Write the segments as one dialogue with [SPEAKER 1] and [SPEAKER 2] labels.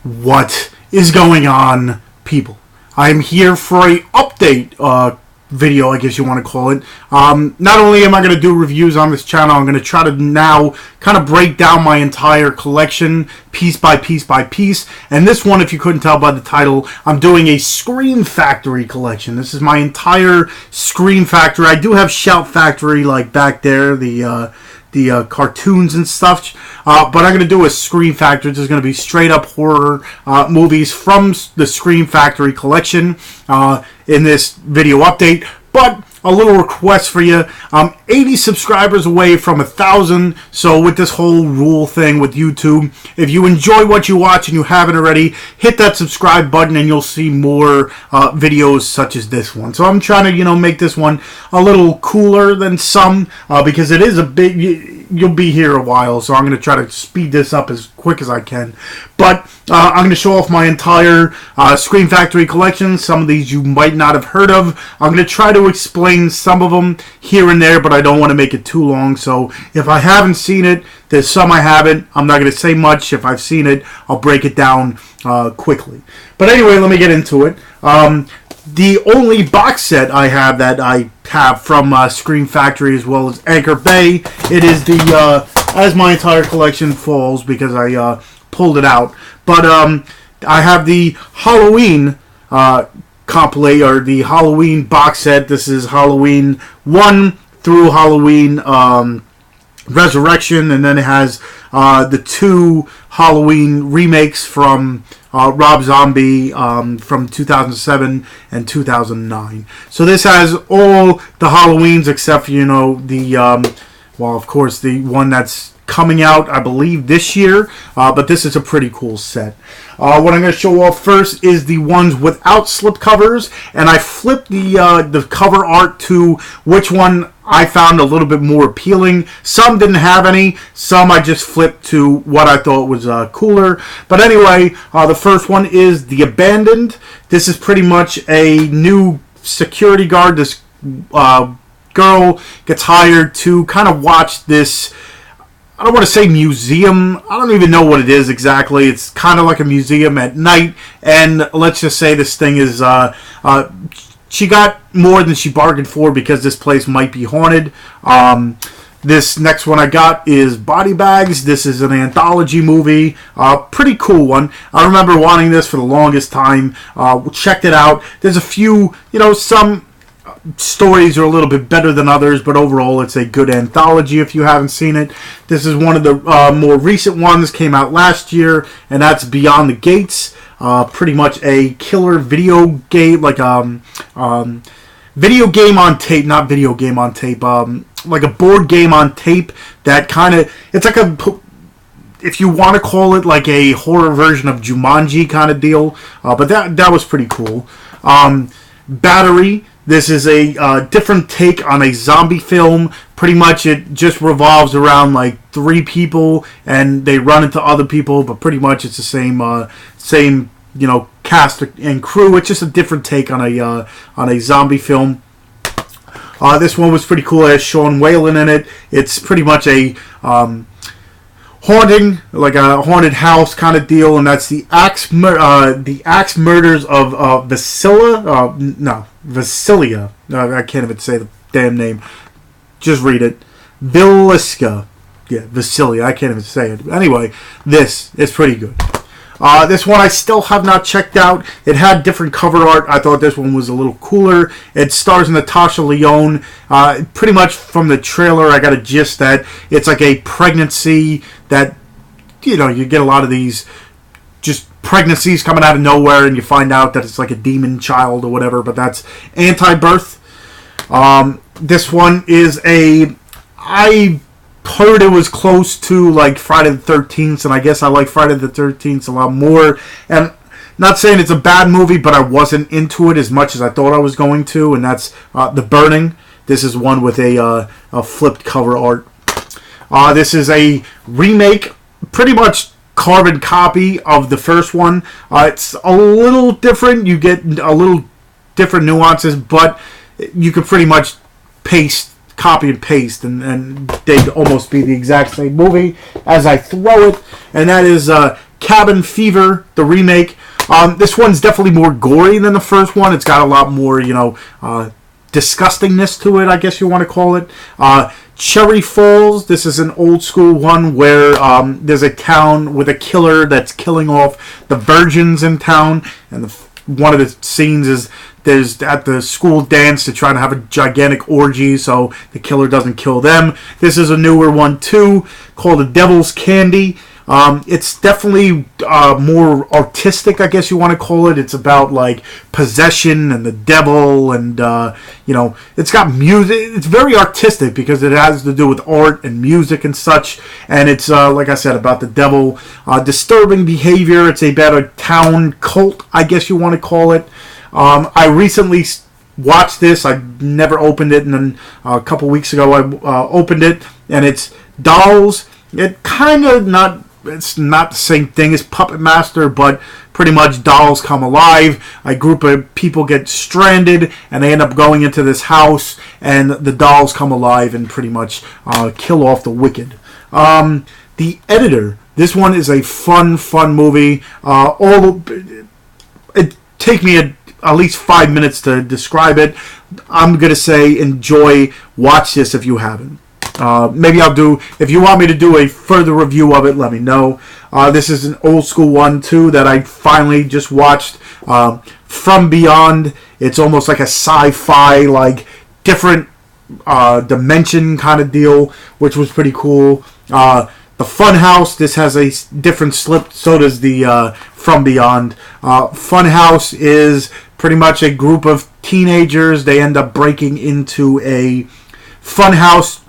[SPEAKER 1] What is going on, people? I'm here for a update video, I guess you want to call it. Not only am I going to do reviews on this channel, I'm going to try to now kind of break down my entire collection piece by piece by piece. And this one, if you couldn't tell by the title, I'm doing a Scream Factory collection. This is my entire Scream Factory. I do have Shout Factory like back there, the cartoons and stuff, but I'm going to do a Scream Factory. This is going to be straight up horror movies from the Scream Factory collection in this video update. But a little request for you. I'm 80 subscribers away from 1,000, so with this whole rule thing with YouTube, if you enjoy what you watch and you haven't already, hit that subscribe button and you'll see more videos such as this one. So I'm trying to, make this one a little cooler than some, because it is a big... You'll be here a while, so I'm going to try to speed this up as quick as I can. But I'm going to show off my entire Scream Factory collection. Some of these you might not have heard of. I'm going to try to explain some of them here and there, but I don't want to make it too long. So if I haven't seen it, there's some I haven't. I'm not going to say much. If I've seen it, I'll break it down quickly. But anyway, let me get into it. The only box set I have that I have from Scream Factory as well as Anchor Bay, it is the, as my entire collection falls because I pulled it out. But I have the Halloween compilate, or the Halloween box set. This is Halloween 1 through Halloween Resurrection, and then it has the 2 Halloween remakes from Rob Zombie from 2007 and 2009. So this has all the Halloweens except for, the, well, of course, the one that's coming out, I believe, this year. But this is a pretty cool set. What I'm going to show off first is the ones without slipcovers, and I flipped the cover art to which one I found a little bit more appealing. Some didn't have any. Some I just flipped to what I thought was cooler. But anyway, the first one is The Abandoned. This is pretty much a new security guard. This girl gets hired to kind of watch this, I don't want to say museum. I don't even know what it is exactly. It's kind of like a museum at night. And let's just say this thing is... she got more than she bargained for because this place might be haunted. This next one I got is Body Bags. This is an anthology movie. Pretty cool one. I remember wanting this for the longest time. Checked it out. There's a few, some stories are a little bit better than others, but overall it's a good anthology if you haven't seen it. This is one of the more recent ones, came out last year, and that's Beyond the Gates. Pretty much a killer video game, like video game on tape, not video game on tape, like a board game on tape that kind of, it's like a, if you want to call it like a horror version of Jumanji kind of deal, but that was pretty cool. Battery. This is a different take on a zombie film. Pretty much it just revolves around like 3 people and they run into other people, but pretty much it's the same cast and crew. It's just a different take on a zombie film. This one was pretty cool. It has Sean Whalen in it. It's pretty much a haunting, like a haunted house kind of deal, and that's the Axe Murders of Vasilia. I can't even say the damn name. Just read it. Viliska. Yeah, Vasilia. I can't even say it. Anyway, this is pretty good. This one I still have not checked out. It had different cover art. I thought this one was a little cooler. It stars Natasha Lyonne. Pretty much from the trailer, I got a gist that it's like a pregnancy that, you get a lot of these just pregnancies coming out of nowhere, and you find out that it's like a demon child or whatever, but that's Anti-Birth. This one is I heard it was close to like Friday the 13th, and I guess I like Friday the 13th a lot more. And not saying it's a bad movie, but I wasn't into it as much as I thought I was going to, and that's The Burning. This is one with a flipped cover art. This is a remake, pretty much carbon copy of the first one. It's a little different. You get a little different nuances, but you could pretty much copy and paste, and they'd almost be the exact same movie as I throw it. And that is Cabin Fever, the remake. This one's definitely more gory than the first one. It's got a lot more, disgustingness to it, I guess you want to call it. Cherry Falls, this is an old school one where there's a town with a killer that's killing off the virgins in town, and one of the scenes is there's at the school dance to try to have a gigantic orgy so the killer doesn't kill them. This is a newer one too, called The Devil's Candy. It's definitely more artistic, I guess you want to call it. It's about like possession and the devil, and it's got music. It's very artistic because it has to do with art and music and such. And it's like I said, about the devil, disturbing behavior. It's about a town cult, I guess you want to call it. I recently watched this. I never opened it, and then a couple weeks ago I opened it, and it's dolls. It kind of not. It's not the same thing as Puppet Master, but pretty much dolls come alive. A group of people get stranded, and they end up going into this house, and the dolls come alive and pretty much kill off the wicked. The Editor. This one is a fun movie. It take me at least 5 minutes to describe it. I'm gonna say enjoy. Watch this if you haven't. Maybe I'll do, if you want me to do a further review of it, let me know. This is an old school one too that I finally just watched. From Beyond. It's almost like a sci-fi, like different dimension kind of deal, which was pretty cool. The Funhouse. This has a different slip. So does the From Beyond. Funhouse is pretty much a group of teenagers. They end up breaking into a funhouse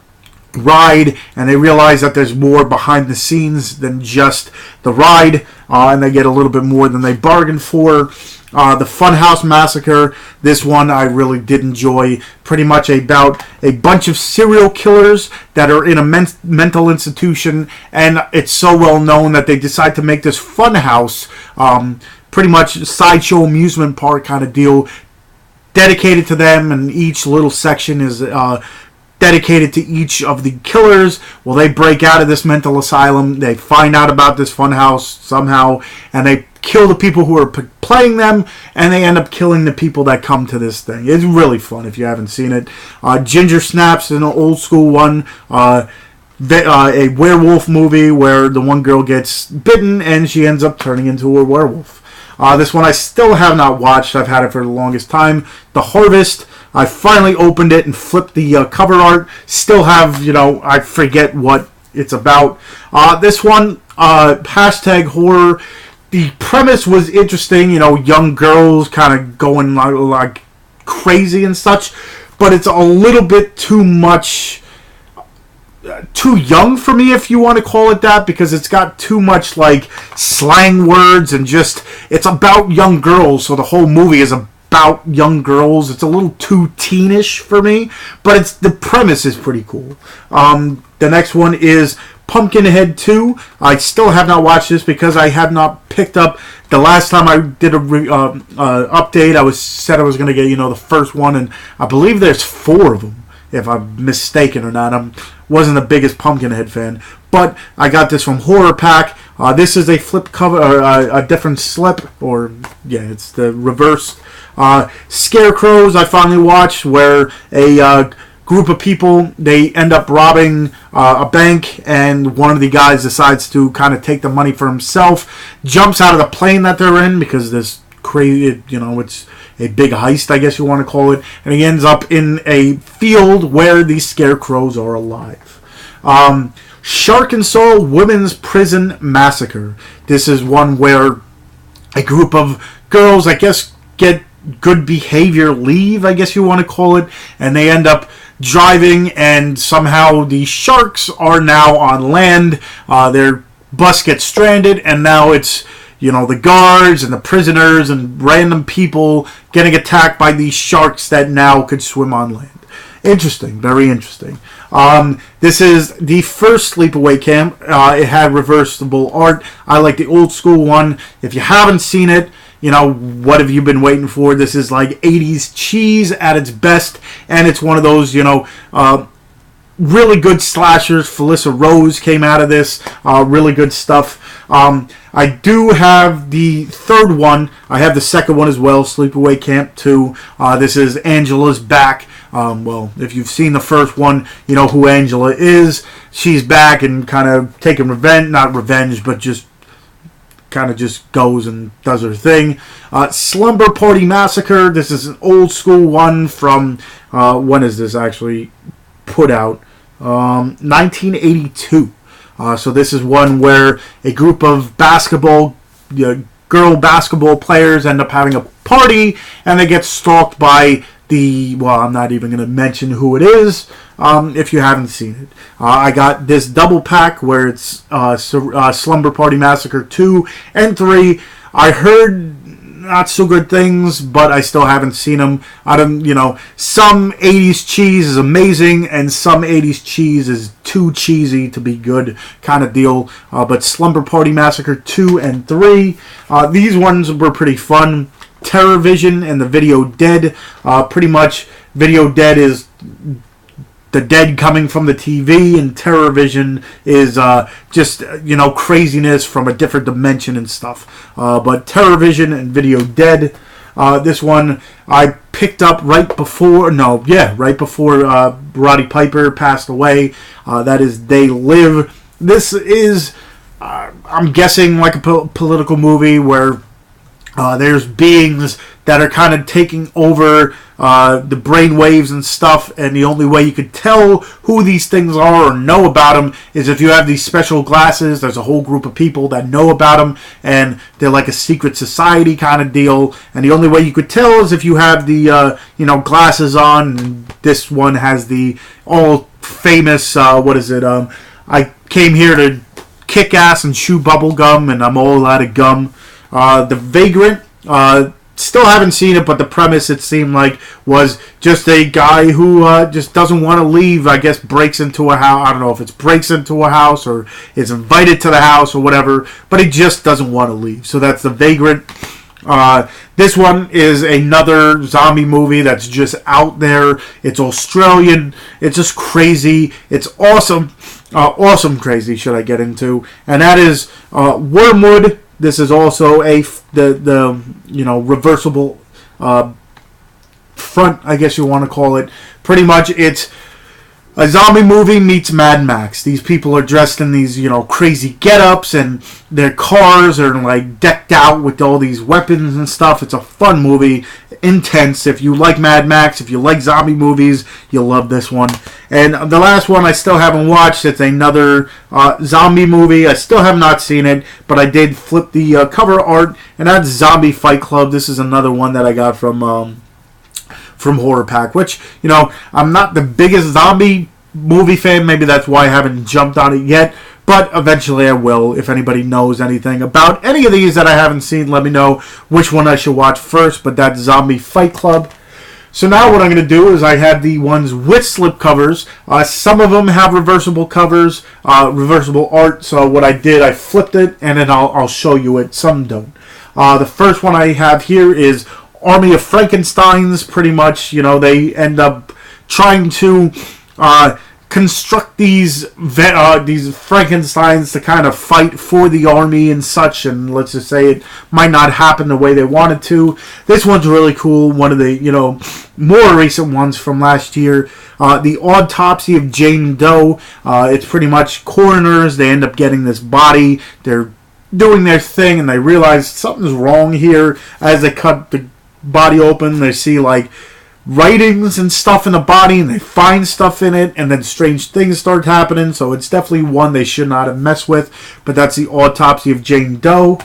[SPEAKER 1] ride, and they realize that there's more behind the scenes than just the ride, and they get a little bit more than they bargained for. The Funhouse Massacre, this one I really did enjoy. Pretty much about a bunch of serial killers that are in a mental institution, and it's so well known that they decide to make this funhouse, pretty much sideshow amusement park kind of deal, dedicated to them, and each little section is dedicated to each of the killers. Well, they break out of this mental asylum. They find out about this funhouse somehow, and they kill the people who are playing them, and they end up killing the people that come to this thing. It's really fun if you haven't seen it. Ginger Snaps is an old school one. A werewolf movie where the one girl gets bitten and she ends up turning into a werewolf. This one I still have not watched. I've had it for the longest time. The Harvest. I finally opened it and flipped the cover art. Still have, I forget what it's about. This one, hashtag horror. The premise was interesting. Young girls kind of going like crazy and such. But it's a little bit too much, too young for me, if you want to call it that, because it's got too much like slang words and just, it's about young girls. So the whole movie is about young girls. It's a little too teenish for me, but the premise is pretty cool. The next one is Pumpkinhead 2. I still have not watched this because I have not picked up. The last time I did a update, I said I was going to get the first one, and I believe there's 4 of them, if I'm mistaken or not. I wasn't the biggest Pumpkinhead fan, but I got this from Horror Pack. This is a flip cover, a different slip, it's the reverse. Scarecrows I finally watched, where a group of people, they end up robbing a bank, and one of the guys decides to kind of take the money for himself, jumps out of the plane that they're in, because this crazy, it's a big heist, I guess you want to call it, and he ends up in a field where these scarecrows are alive. Shark and Soul Women's Prison Massacre. This is one where a group of girls, I guess, get good behavior leave, I guess you want to call it, and they end up driving, and somehow the sharks are now on land. Their bus gets stranded, and now it's the guards and the prisoners and random people getting attacked by these sharks that now could swim on land. Interesting, very interesting. This is the first Sleepaway Camp. It had reversible art. I like the old school one. If you haven't seen it, what have you been waiting for? This is like 80s cheese at its best, and it's one of those, really good slashers. Felissa Rose came out of this. Really good stuff. I do have the third one. I have the second one as well, Sleepaway Camp 2. This is Angela's back. Well, if you've seen the first one, you know who Angela is. She's back and kind of taking revenge. Not revenge, but just kind of just goes and does her thing. Slumber Party Massacre. This is an old school one from, when is this actually put out? 1982. So this is one where a group of girl basketball players end up having a party, and they get stalked by I'm not even going to mention who it is if you haven't seen it. I got this double pack where it's Slumber Party Massacre 2 and 3. I heard not so good things, but I still haven't seen them. Some 80s cheese is amazing, and some 80s cheese is too cheesy to be good kind of deal. But Slumber Party Massacre 2 and 3, these ones were pretty fun. Terror Vision and the Video Dead. Pretty much, Video Dead is the dead coming from the TV, and Terror Vision is just craziness from a different dimension and stuff. But Terror Vision and Video Dead. This one I picked up right before Roddy Piper passed away. That is They Live. This is, I'm guessing, like a political movie where there's beings that are kind of taking over the brain waves and stuff, and the only way you could tell who these things are or know about them is if you have these special glasses. There's a whole group of people that know about them, and they're like a secret society kind of deal, and the only way you could tell is if you have the glasses on. And this one has the all famous I came here to kick ass and chew bubble gum, and I'm all out of gum. The Vagrant, still haven't seen it, but the premise, it seemed like, was just a guy who just doesn't want to leave. I guess breaks into a house. I don't know if it's breaks into a house or is invited to the house or whatever, but he just doesn't want to leave. So that's The Vagrant. This one is another zombie movie that's just out there. It's Australian. It's just crazy. It's awesome. Awesome crazy should I get into. And that is Wormwood. This is also the reversible front, I guess you want to call it. Pretty much, it's a zombie movie meets Mad Max. These people are dressed in these crazy get-ups, and their cars are like decked out with all these weapons and stuff. It's a fun movie, intense. If you like Mad Max, if you like zombie movies, you'll love this one. And the last one I still haven't watched. It's another zombie movie. I still have not seen it, but I did flip the cover art, and that's Zombie Fight Club. This is another one that I got from Horror Pack, which, I'm not the biggest zombie movie fan. Maybe that's why I haven't jumped on it yet, but eventually I will. If anybody knows anything about any of these that I haven't seen, let me know which one I should watch first, but that's Zombie Fight Club. So now what I'm going to do is I have the ones with slip covers. Some of them have reversible covers, reversible art. So what I did, I flipped it, and then I'll show you it. Some don't. The first one I have here is Army of Frankensteins. Pretty much, they end up trying to construct these Frankensteins to kind of fight for the army and such, and let's just say it might not happen the way they wanted to. This one's really cool. One of the more recent ones from last year, the Autopsy of Jane Doe. It's pretty much coroners. They end up getting this body. They're doing their thing, and they realize something's wrong here. As they cut the body open, they see like writings and stuff in the body, and they find stuff in it, and then strange things start happening. So it's definitely one they should not have messed with. But that's the Autopsy of Jane Doe.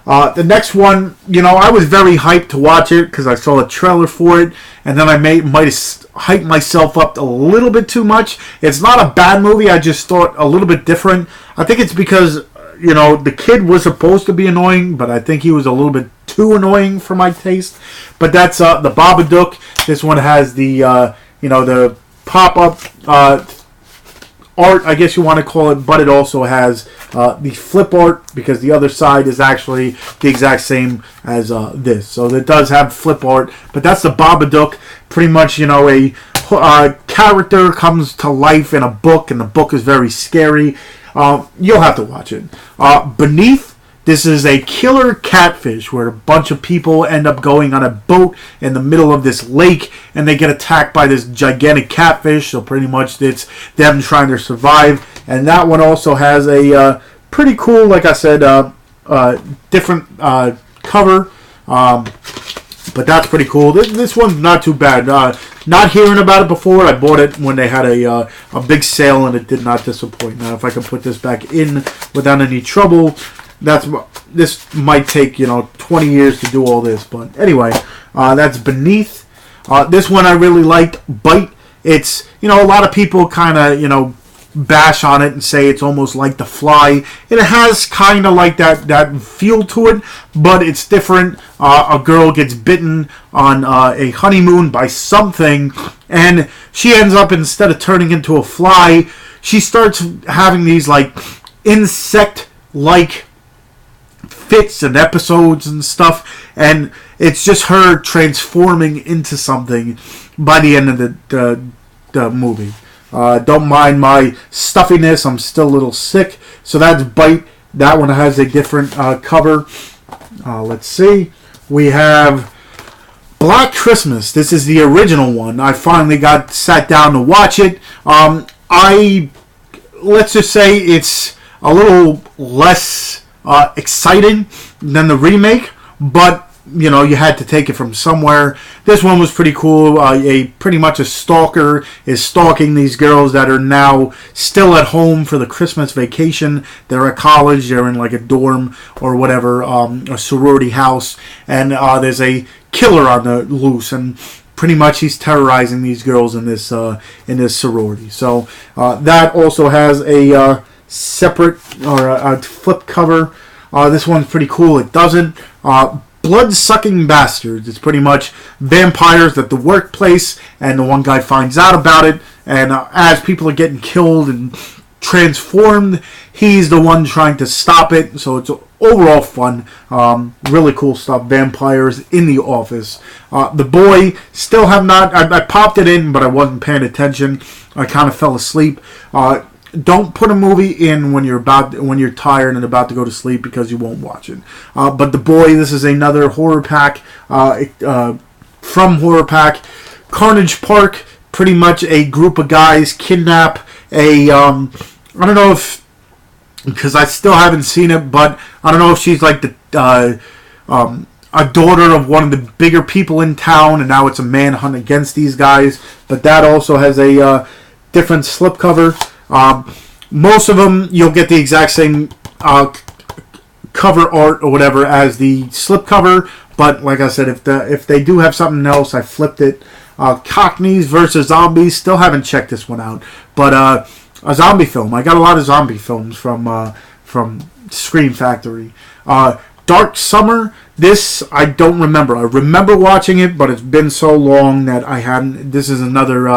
[SPEAKER 1] The next one, I was very hyped to watch it because I saw a trailer for it, and then I might have hyped myself up a little bit too much. It's not a bad movie. I just thought a little bit different. I think it's because the kid was supposed to be annoying, but I think he was a little bit too annoying for my taste. But that's the Babadook. This one has the the pop-up art, I guess you want to call it, but it also has the flip art because the other side is actually the exact same as this. So it does have flip art, but that's the Babadook. Pretty much, a character comes to life in a book, and the book is very scary. You'll have to watch it. Beneath, this is a killer catfish where a bunch of people end up going on a boat in the middle of this lake, and they get attacked by this gigantic catfish. So pretty much it's them trying to survive. And that one also has a pretty cool, like I said, different cover. But that's pretty cool. This one's not too bad. Not hearing about it before. I bought it when they had a big sale, and it did not disappoint. Now, if I can put this back in without any trouble, this might take 20 years to do all this. But anyway, that's Beneath. This one I really liked. Bite. It's a lot of people kind of bash on it and say it's almost like The Fly. It has kind of like that feel to it, but it's different. A girl gets bitten on a honeymoon by something, and she ends up, instead of turning into a fly, she starts having these like insect-like fits and episodes and stuff, and it's just her transforming into something by the end of the movie. Don't mind my stuffiness, I'm still a little sick. So that's Bite. That one has a different cover. Let's see. We have Black Christmas. This is the original one. I finally sat down to watch it. Let's just say it's a little less exciting than the remake, but you had to take it from somewhere. This one was pretty cool. Pretty much a stalker is stalking these girls that are now still at home for the Christmas vacation. They're at college. They're in like a dorm or whatever, a sorority house, and there's a killer on the loose, and pretty much he's terrorizing these girls in this sorority. So that also has a separate or a flip cover. This one's pretty cool. It doesn't. Bloodsucking Bastards. It's pretty much vampires at the workplace, and the one guy finds out about it, and as people are getting killed and transformed, he's the one trying to stop it. So it's overall fun. Really cool stuff. Vampires in the office. The Boy, still have not. I popped it in, but I wasn't paying attention. I kind of fell asleep. Don't put a movie in when you're tired and about to go to sleep, because you won't watch it. But The Boy, this is another horror pack from Horror Pack. Carnage Park, pretty much a group of guys kidnap I don't know if, because I still haven't seen it, but I don't know if she's like a daughter of one of the bigger people in town, and now it's a manhunt against these guys. But that also has a different slipcover. Most of them, you'll get the exact same cover art or whatever as the slipcover, but like I said, if they do have something else, I flipped it. Cockneys versus Zombies, still haven't checked this one out, but a zombie film. I got a lot of zombie films from Scream Factory. Dark Summer, this I don't remember. I remember watching it, but it's been so long that I hadn't. This is another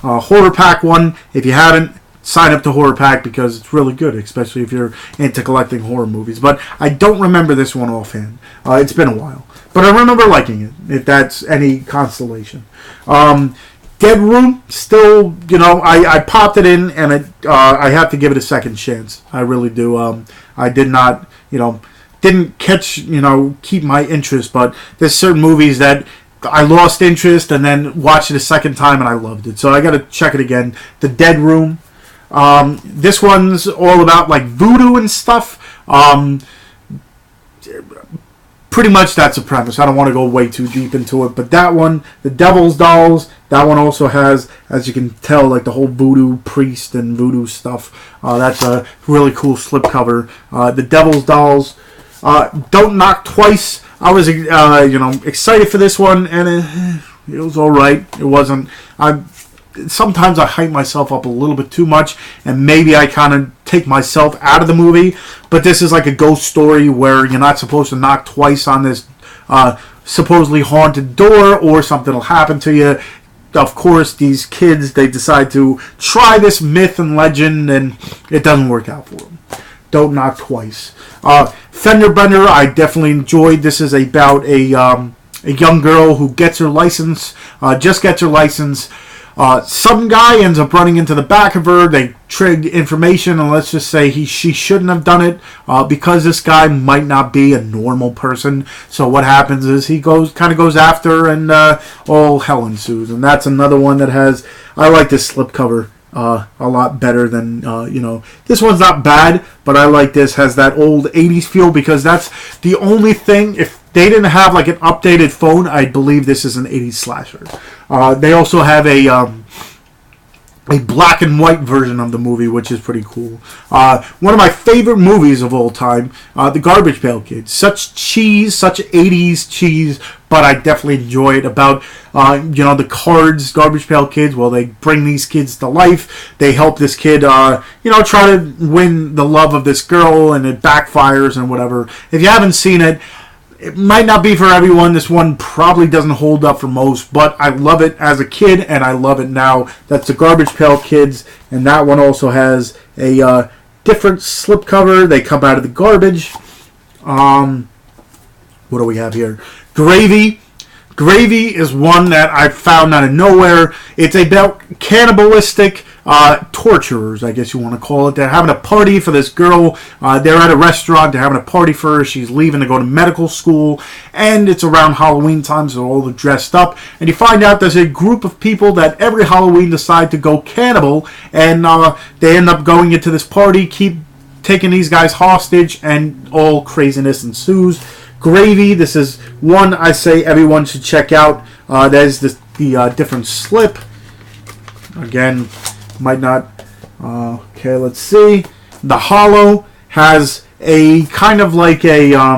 [SPEAKER 1] horror pack one. If you haven't, sign up to Horror Pack, because it's really good, especially if you're into collecting horror movies. But I don't remember this one offhand. It's been a while. But I remember liking it, if that's any consolation. Dead Room, still, I popped it in, and I have to give it a second chance. I really do. I did not, didn't catch, keep my interest, but there's certain movies that I lost interest and then watched it a second time and I loved it. So I got to check it again. The Dead Room. This one's all about like voodoo and stuff. Pretty much that's the premise. I don't want to go way too deep into it, but that one, The Devil's Dolls, that one also has, as you can tell, like the whole voodoo priest and voodoo stuff. That's a really cool slipcover. The Devil's Dolls. Don't Knock Twice. I was, excited for this one, and it was all right. It wasn't. Sometimes I hype myself up a little bit too much, and maybe I kind of take myself out of the movie. But this is like a ghost story where you're not supposed to knock twice on this supposedly haunted door, or something will happen to you. Of course, these kids, they decide to try this myth and legend, and it doesn't work out for them. Don't Knock Twice. Fender Bender, I definitely enjoyed. This is about a young girl who gets her license, just gets her license. Some guy ends up running into the back of her. They trig information, and let's just say she shouldn't have done it because this guy might not be a normal person. So what happens is he goes after her, and all hell ensues. And that's another one that has. I like this slipcover a lot better than this one's not bad, but I like this. Has that old 80s feel, because that's the only thing. If they didn't have like an updated phone, I believe this is an 80s slasher. They also have a black and white version of the movie, which is pretty cool. One of my favorite movies of all time, The Garbage Pail Kids. Such cheese, such 80s cheese, but I definitely enjoy it. About the Cards, Garbage Pail Kids. Well, they bring these kids to life. They help this kid, try to win the love of this girl, and it backfires and whatever. If you haven't seen it, it might not be for everyone. This one probably doesn't hold up for most, but I love it as a kid, and I love it now. That's the Garbage Pail Kids, and that one also has a different slipcover. They come out of the garbage. What do we have here? Gravy. Gravy is one that I found out of nowhere. It's about cannibalistic torturers, I guess you want to call it. They're having a party for this girl. They're at a restaurant. They're having a party for her. She's leaving to go to medical school, and it's around Halloween time, so all are dressed up. And you find out there's a group of people that every Halloween decide to go cannibal, and they end up going into this party, keep taking these guys hostage, and all craziness ensues. Gravy, this is one I say everyone should check out. There's the different slip. Again, might not. Okay, let's see. The Hollow has a kind of like a, I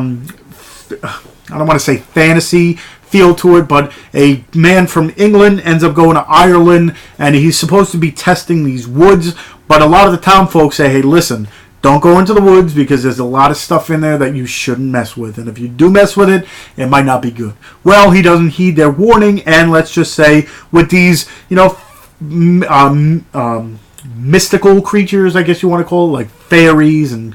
[SPEAKER 1] don't want to say fantasy feel to it, but a man from England ends up going to Ireland, and he's supposed to be testing these woods, but a lot of the town folks say, hey, listen, don't go into the woods because there's a lot of stuff in there that you shouldn't mess with. And if you do mess with it, it might not be good. Well, he doesn't heed their warning. And let's just say with these, mystical creatures, I guess you want to call it, like fairies and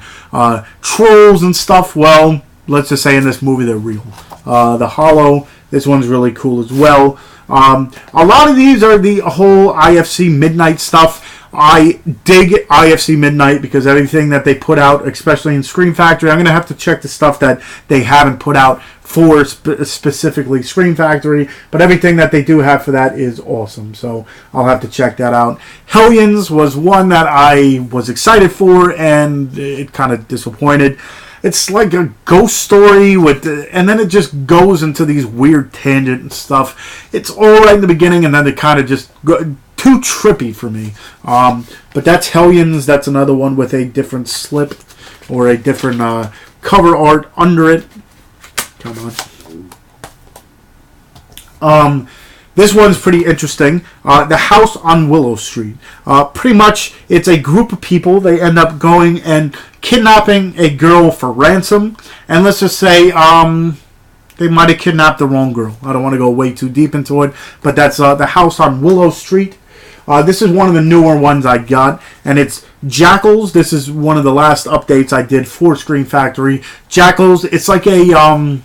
[SPEAKER 1] trolls and stuff. Well, let's just say in this movie they're real. The Hollow, this one's really cool as well. A lot of these are the whole IFC Midnight stuff. I dig IFC Midnight because everything that they put out, especially in Scream Factory, I'm going to have to check the stuff that they haven't put out for specifically Scream Factory, but everything that they do have for that is awesome, so I'll have to check that out. Hellions was one that I was excited for, and it kind of disappointed. It's like a ghost story and then it just goes into these weird tangent and stuff. It's all right in the beginning, and then it kind of just too trippy for me. But that's Hellions. That's another one with a different slip or a different cover art under it. Come on. This one's pretty interesting. The House on Willow Street. Pretty much, it's a group of people. They end up going and kidnapping a girl for ransom. And let's just say they might have kidnapped the wrong girl. I don't want to go way too deep into it. But that's The House on Willow Street. This is one of the newer ones I got. And it's Jackals. This is one of the last updates I did for Scream Factory. Jackals, it's like a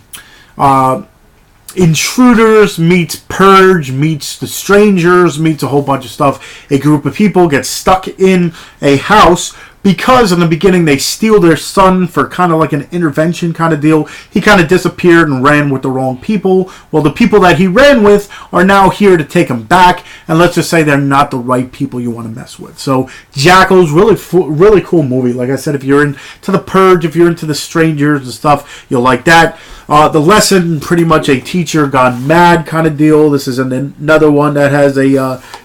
[SPEAKER 1] Intruders meets Purge meets The Strangers meets a whole bunch of stuff. A group of people get stuck in a house because in the beginning they steal their son for kind of like an intervention kind of deal. He kind of disappeared and ran with the wrong people. Well, the people that he ran with are now here to take him back, and let's just say they're not the right people you want to mess with. So Jackals, really cool movie. Like I said, if you're into The Purge, if you're into The Strangers and stuff, you'll like that. The Lesson, pretty much a teacher gone mad kind of deal. This is another one that has a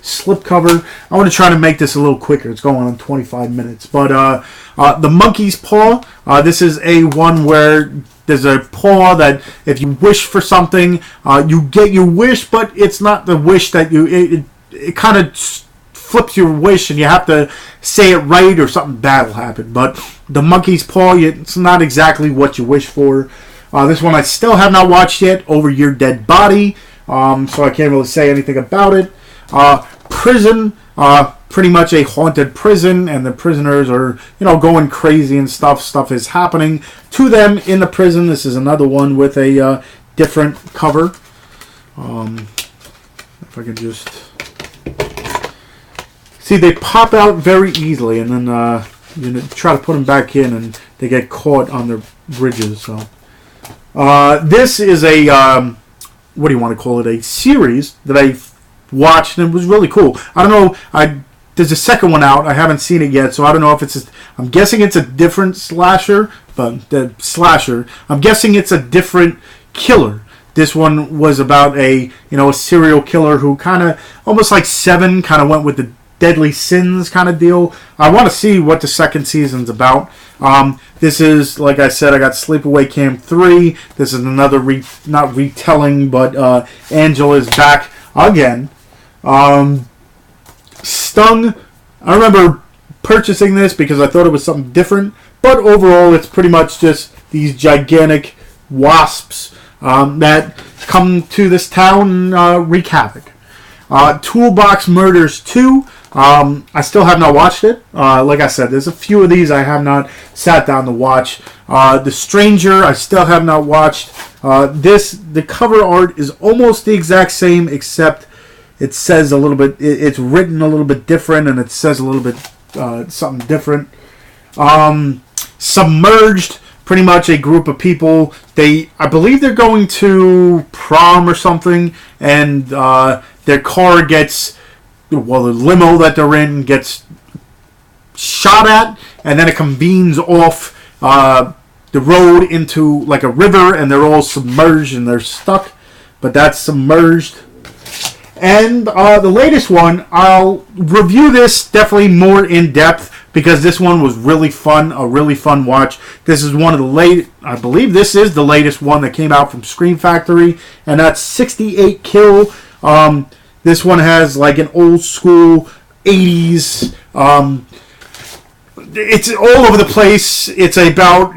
[SPEAKER 1] slipcover. I want to try to make this a little quicker. It's going on 25 minutes. But The Monkey's Paw, this is a one where there's a paw that if you wish for something, you get your wish, but it's not the wish that you... It kind of flips your wish and you have to say it right or something bad will happen. But The Monkey's Paw, it's not exactly what you wish for. This one I still have not watched yet, Over Your Dead Body, so I can't really say anything about it. Prison, pretty much a haunted prison, and the prisoners are, going crazy and stuff. Stuff is happening to them in the prison. This is another one with a different cover. If I can just See, they pop out very easily, and then you try to put them back in, and they get caught on their bridges. So this is a what do you want to call it? A series that I watched, and it was really cool. I don't know. There's a second one out. I haven't seen it yet, so I don't know if it's. I'm guessing it's a different slasher, but the slasher. I'm guessing it's a different killer. This one was about a serial killer who kind of almost like Seven, kind of went with the Deadly Sins kind of deal. I want to see what the second season's about. This is, like I said, I got Sleepaway Camp 3. This is another not retelling, but Angela's back again. Stung, I remember purchasing this because I thought it was something different, but overall it's pretty much just these gigantic wasps that come to this town and wreak havoc. Toolbox Murders 2, I still have not watched it. Like I said, there's a few of these I have not sat down to watch. The Stranger, I still have not watched. The cover art is almost the exact same, except it says a little bit, it's written a little bit different, and it says a little bit something different. Submerged, pretty much a group of people. I believe they're going to prom or something, and their car gets, the limo that they're in gets shot at, and then it convenes off the road into like a river, and they're all submerged and they're stuck. But that's Submerged. And the latest one, I'll review this definitely more in depth because this one was really fun, a really fun watch. This is one of the I believe this is the latest one that came out from Scream Factory, and that's 68 Kill. This one has like an old school 80s. It's all over the place. It's about,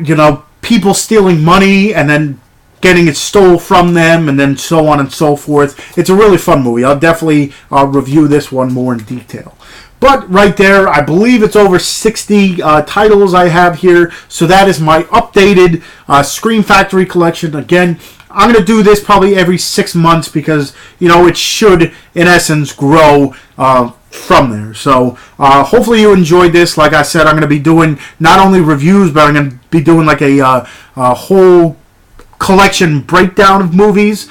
[SPEAKER 1] people stealing money and then getting it stole from them, and then so on and so forth. It's a really fun movie. I'll definitely review this one more in detail. But right there, I believe it's over 60 titles I have here. So that is my updated Scream Factory collection. Again, I'm going to do this probably every 6 months because, it should, in essence, grow from there. So hopefully you enjoyed this. Like I said, I'm going to be doing not only reviews, but I'm going to be doing like a whole collection breakdown of movies.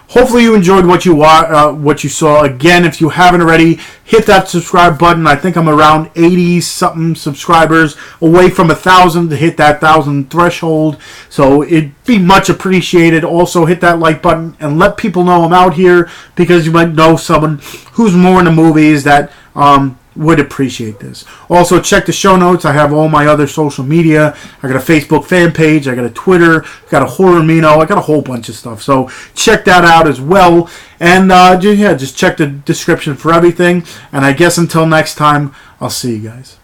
[SPEAKER 1] Hopefully you enjoyed what you saw. Again, if you haven't already, hit that subscribe button. I think I'm around 80 something subscribers away from 1,000 to hit that 1,000 threshold, so it'd be much appreciated. Also hit that like button and let people know I'm out here, because you might know someone who's more into movies that would appreciate this. Also, check the show notes. I have all my other social media. I got a Facebook fan page. I got a Twitter. I got a Horrormino. I got a whole bunch of stuff. So check that out as well. And just check the description for everything. And I guess until next time, I'll see you guys.